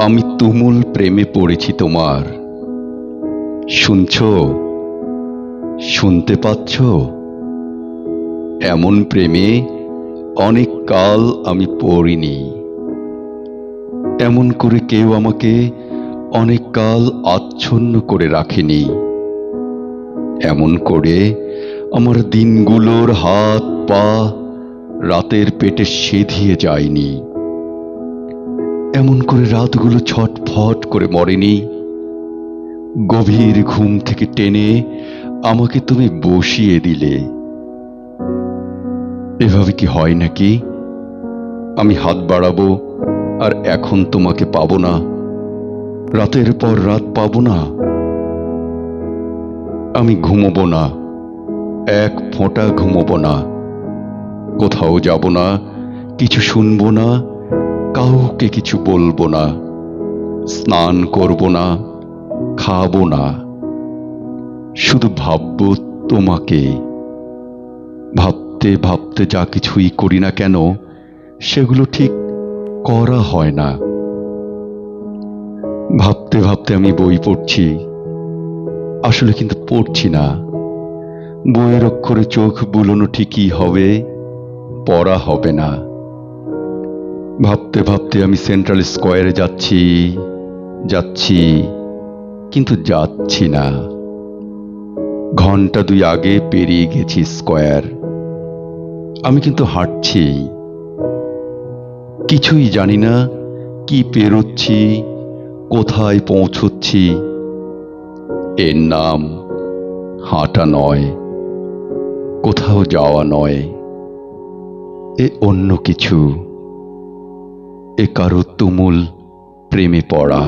আমি তুমুল প্রেমে পড়েছি তোমার। শুনছো? শুনতে পাচ্ছ? এমন প্রেমে অনেক কাল আমি পড়িনি। এমন করে কেউ আমাকে অনেক কাল আচ্ছন্ন করে রাখেনি। এমন করে আমার দিনগুলোর হাত পা রাতের পেটে সেধিয়ে যায়নি। এমন করে রাতগুলো ছটফট করে মরেনি। গভীর ঘুম থেকে টেনে আমাকে তুমি বসিয়ে দিলে। এভাবে কি হয় নাকি? আমি হাত বাড়াবো আর এখন তোমাকে পাবো না, রাতের পর রাত পাবো না। আমি ঘুমোবো না, এক ফোঁটা ঘুমোবো না, কোথাও যাব না, কিছু শুনবো না, কাউকে কিছু বলবো না, স্নান করব না, খাবো না। শুধু ভাববো তোমাকে। ভাবতে ভাবতে যা কিছুই করি না কেন, সেগুলো ঠিক করা হয় না। ভাবতে ভাবতে আমি বই পড়ছি, আসলে কিন্তু পড়ছি না। বইয়ের অক্ষরে চোখ বুলোনো ঠিকই হবে, পড়া হবে না। ভাবতে ভাবতে আমি সেন্ট্রাল স্কয়ারে যাচ্ছি যাচ্ছি, কিন্তু যাচ্ছি না। ঘন্টা দুই আগে পেরিয়ে গেছি স্কয়ার, আমি কিন্তু হাঁটছি। কিছুই জানি না কি পেরোচ্ছি, কোথায় পৌঁছচ্ছি। এর নাম হাঁটা নয়, কোথাও যাওয়া নয়। এ অন্য কিছু, এ কারো তুমুল প্রেমে পড়া।